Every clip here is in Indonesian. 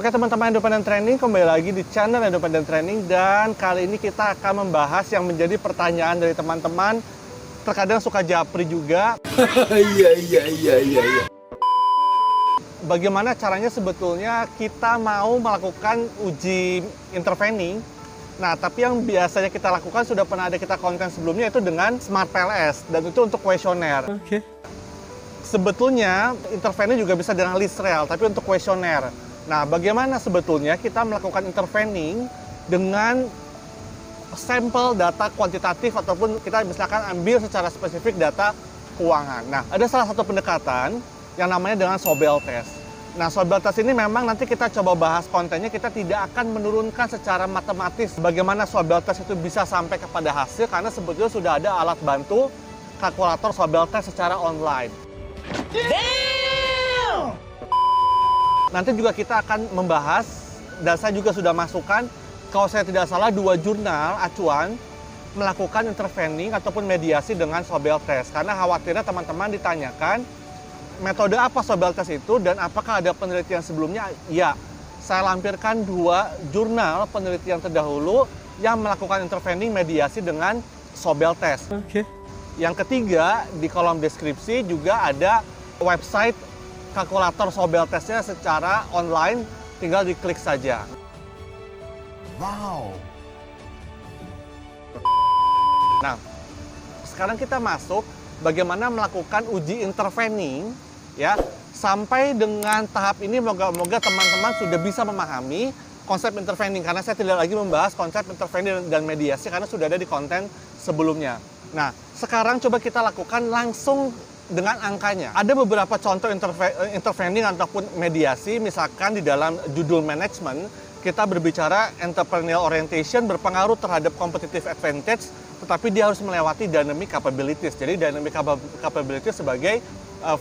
Oke teman-teman Independent Training, kembali lagi di channel Independent Training. Dan kali ini kita akan membahas yang menjadi pertanyaan dari teman-teman. Terkadang suka japri juga. Iya. Bagaimana caranya sebetulnya kita mau melakukan uji intervening. Nah, tapi yang biasanya kita lakukan sudah pernah ada kita konten sebelumnya, itu dengan Smart PLS. Dan itu untuk kuesioner. Sebetulnya intervening juga bisa dengan list rel, tapi untuk kuesioner. Nah, bagaimana sebetulnya kita melakukan intervening dengan sampel data kuantitatif ataupun kita misalkan ambil secara spesifik data keuangan. Nah, ada salah satu pendekatan yang namanya dengan Sobel Test. Nah, Sobel Test ini memang nanti kita coba bahas kontennya, kita tidak akan menurunkan secara matematis bagaimana Sobel Test itu bisa sampai kepada hasil, karena sebetulnya sudah ada alat bantu kalkulator Sobel Test secara online. Nanti juga kita akan membahas, dan saya juga sudah masukkan, kalau saya tidak salah 2 jurnal acuan melakukan intervening ataupun mediasi dengan Sobel Test. Karena khawatirnya teman-teman ditanyakan, metode apa Sobel Test itu dan apakah ada penelitian sebelumnya? Ya, saya lampirkan 2 jurnal penelitian terdahulu yang melakukan intervening mediasi dengan Sobel Test. Yang ketiga, di kolom deskripsi juga ada website kalkulator Sobel Testnya secara online, tinggal diklik saja. Wow. Nah, sekarang kita masuk bagaimana melakukan uji intervening, ya. Sampai dengan tahap ini moga-moga teman-teman sudah bisa memahami konsep intervening, karena saya tidak lagi membahas konsep intervening dan mediasi karena sudah ada di konten sebelumnya. Nah, sekarang coba kita lakukan langsung dengan angkanya. Ada beberapa contoh intervening ataupun mediasi, misalkan di dalam judul management, kita berbicara entrepreneurial orientation berpengaruh terhadap competitive advantage, tetapi dia harus melewati dynamic capabilities. Jadi dynamic capabilities sebagai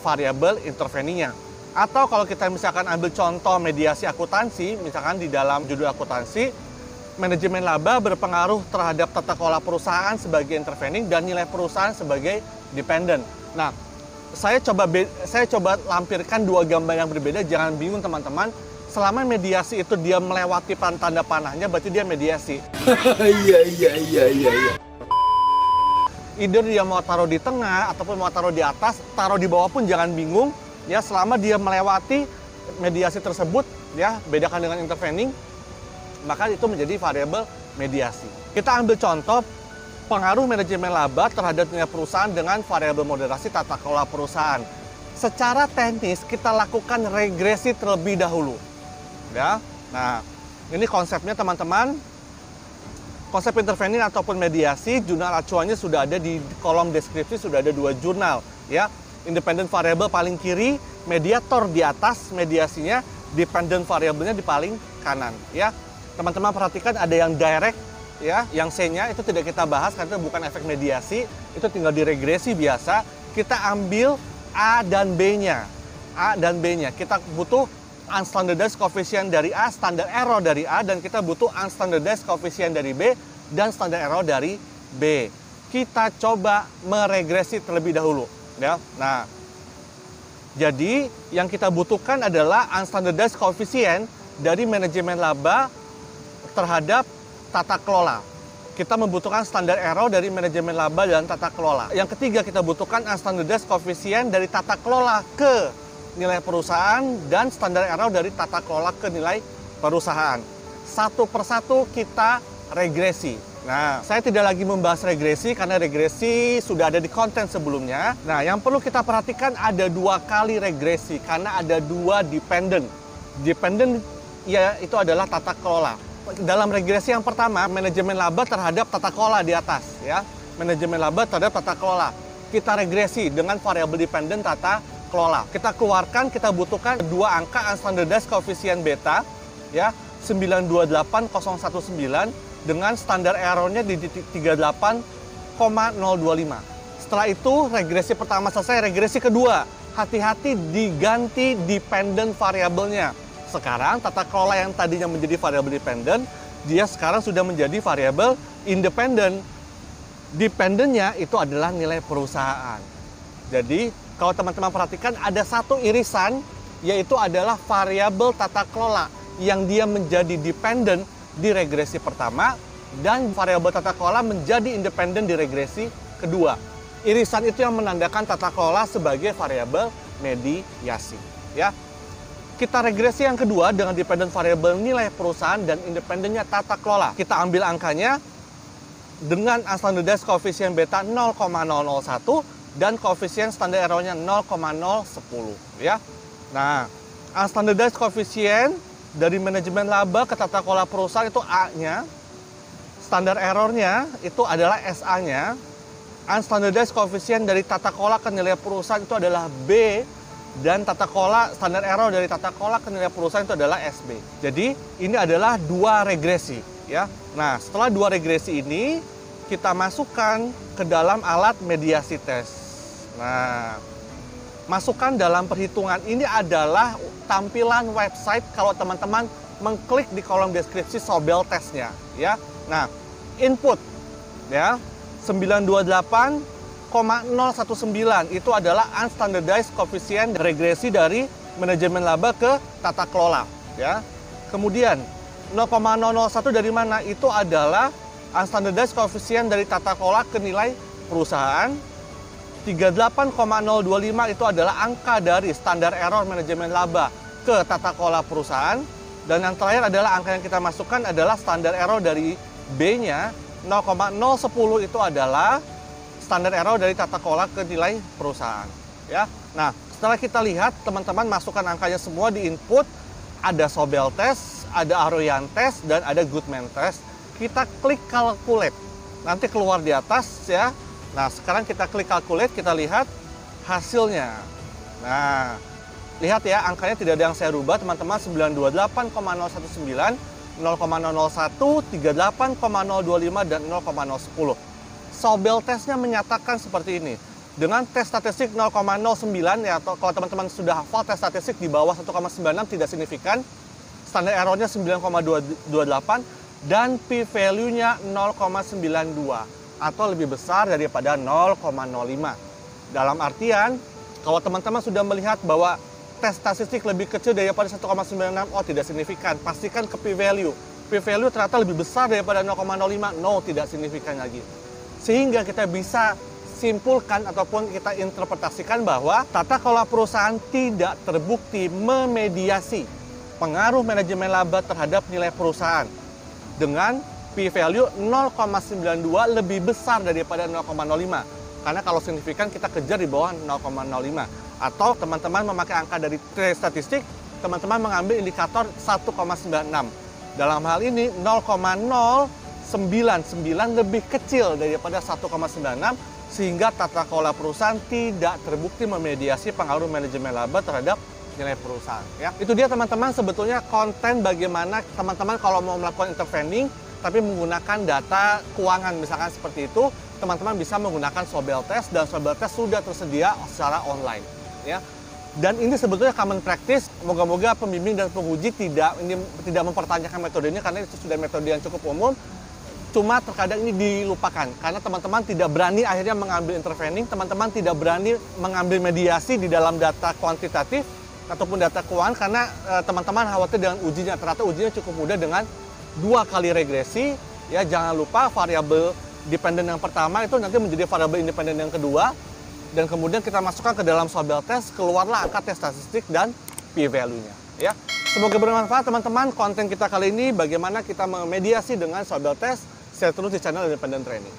variabel interveningnya. Atau kalau kita misalkan ambil contoh mediasi akuntansi, misalkan di dalam judul akuntansi, manajemen laba berpengaruh terhadap tata kelola perusahaan sebagai intervening dan nilai perusahaan sebagai dependent. Nah, saya coba lampirkan 2 gambar yang berbeda, jangan bingung teman-teman. Selama mediasi itu dia melewati tanda panahnya, berarti dia mediasi. Iya. Either dia mau taruh di tengah ataupun mau taruh di atas, taruh di bawah pun jangan bingung. Ya, selama dia melewati mediasi tersebut, ya, bedakan dengan intervening, maka itu menjadi variabel mediasi. Kita ambil contoh pengaruh manajemen laba terhadap nilai perusahaan dengan variabel moderasi tata kelola perusahaan. Secara teknis kita lakukan regresi terlebih dahulu. Ya. Nah, ini konsepnya teman-teman. Konsep intervening ataupun mediasi, jurnal acuannya sudah ada di kolom deskripsi, sudah ada 2 jurnal, ya. Independent variable paling kiri, mediator di atas, mediasinya, dependent variabelnya di paling kanan, ya. Teman-teman perhatikan ada yang direct, ya, yang C-nya itu tidak kita bahas karena itu bukan efek mediasi, itu tinggal diregresi biasa. Kita ambil A dan B-nya. A dan B-nya. Kita butuh unstandardized coefficient dari A, standar error dari A, dan kita butuh unstandardized coefficient dari B dan standar error dari B. Kita coba meregresi terlebih dahulu, ya. Nah, jadi yang kita butuhkan adalah unstandardized coefficient dari manajemen laba terhadap tata kelola. Kita membutuhkan standar error dari manajemen laba dan tata kelola. Yang ketiga, kita butuhkan unstandardized coefficient dari tata kelola ke nilai perusahaan dan standar error dari tata kelola ke nilai perusahaan. Satu persatu kita regresi. Nah, saya tidak lagi membahas regresi karena regresi sudah ada di konten sebelumnya. Nah, yang perlu kita perhatikan ada 2 kali regresi karena ada 2 dependent. Dependent, ya, itu adalah tata kelola. Dalam regresi yang pertama, manajemen laba terhadap tata kelola di atas, ya. Manajemen laba terhadap tata kelola. Kita regresi dengan variabel dependent tata kelola. Kita keluarkan, kita butuhkan 2 angka unstandardized coefficient beta, ya, 928019 dengan standar errornya di 38,025. Setelah itu regresi pertama selesai, regresi kedua. Hati-hati diganti dependent variabelnya. Sekarang tata kelola yang tadinya menjadi variabel dependent, dia sekarang sudah menjadi variabel independent. Dependentnya itu adalah nilai perusahaan. Jadi kalau teman-teman perhatikan ada satu irisan, yaitu adalah variabel tata kelola yang dia menjadi dependent di regresi pertama, dan variabel tata kelola menjadi independen di regresi kedua. Irisan itu yang menandakan tata kelola sebagai variabel mediasi. Ya. Kita regresi yang kedua dengan dependent variabel nilai perusahaan dan independennya tata kelola. Kita ambil angkanya dengan unstandardized koefisien beta 0,001 dan koefisien standar error-nya 0,010 ya. Nah, unstandardized koefisien dari manajemen laba ke tata kelola perusahaan itu A-nya, standar error-nya itu adalah SA-nya. Unstandardized koefisien dari tata kelola ke nilai perusahaan itu adalah B, dan tata kelola standar error dari tata kelola ke nilai perusahaan itu adalah SB. Jadi ini adalah dua regresi ya. Nah, setelah dua regresi ini kita masukkan ke dalam alat mediasi tes. Nah, masukkan dalam perhitungan ini adalah tampilan website kalau teman-teman mengklik di kolom deskripsi Sobel tesnya ya. Nah, input ya 928,019 itu adalah unstandardized koefisien regresi dari manajemen laba ke tata kelola ya. Kemudian 0,001 dari mana? Itu adalah unstandardized koefisien dari tata kelola ke nilai perusahaan. 38,025 itu adalah angka dari standar error manajemen laba ke tata kelola perusahaan. Dan yang terakhir adalah angka yang kita masukkan adalah standar error dari B-nya. 0,010 itu adalah standar error dari tata kelola ke nilai perusahaan ya. Nah, setelah kita lihat teman-teman masukkan angkanya semua di input, ada Sobel test, ada Aroyan test, dan ada Goodman test. Kita klik calculate, nanti keluar di atas ya. Nah, sekarang kita klik calculate, kita lihat hasilnya. Nah, lihat ya, angkanya tidak ada yang saya rubah teman-teman. 928,019, 0,001, 38,025, dan 0,010. Sobel tesnya menyatakan seperti ini. Dengan tes statistik 0,09 ya, atau kalau teman-teman sudah hafal tes statistik di bawah 1,96 tidak signifikan. Standar errornya 9,28 dan p-value-nya 0,92 atau lebih besar daripada 0,05. Dalam artian, kalau teman-teman sudah melihat bahwa tes statistik lebih kecil daripada 1,96, oh tidak signifikan. Pastikan ke p-value. P-value ternyata lebih besar daripada 0,05, no tidak signifikan lagi. Sehingga kita bisa simpulkan ataupun kita interpretasikan bahwa tata kelola perusahaan tidak terbukti memediasi pengaruh manajemen laba terhadap nilai perusahaan dengan p-value 0,92 lebih besar daripada 0,05. Karena kalau signifikan kita kejar di bawah 0,05. Atau teman-teman memakai angka dari tes statistik, teman-teman mengambil indikator 1,96. Dalam hal ini 0,099 lebih kecil daripada 1,96 sehingga tata kelola perusahaan tidak terbukti memediasi pengaruh manajemen laba terhadap nilai perusahaan ya. Itu dia teman-teman sebetulnya konten bagaimana teman-teman kalau mau melakukan intervening tapi menggunakan data keuangan misalkan seperti itu, teman-teman bisa menggunakan Sobel test dan Sobel test sudah tersedia secara online ya. Dan ini sebetulnya common practice. Moga-moga pembimbing dan penguji tidak mempertanyakan metodenya karena itu sudah metode yang cukup umum. Cuma terkadang ini dilupakan karena teman-teman tidak berani akhirnya mengambil intervening, teman-teman tidak berani mengambil mediasi di dalam data kuantitatif ataupun data keuangan karena teman-teman khawatir dengan ujinya. Ternyata ujinya cukup mudah dengan 2 kali regresi. Ya, jangan lupa variabel dependen yang pertama itu nanti menjadi variabel independen yang kedua, dan kemudian kita masukkan ke dalam Sobel test, keluarlah angka tes statistik dan p-value-nya ya. Semoga bermanfaat teman-teman konten kita kali ini bagaimana kita memediasi dengan Sobel test. Saya terus di channel Independent Training.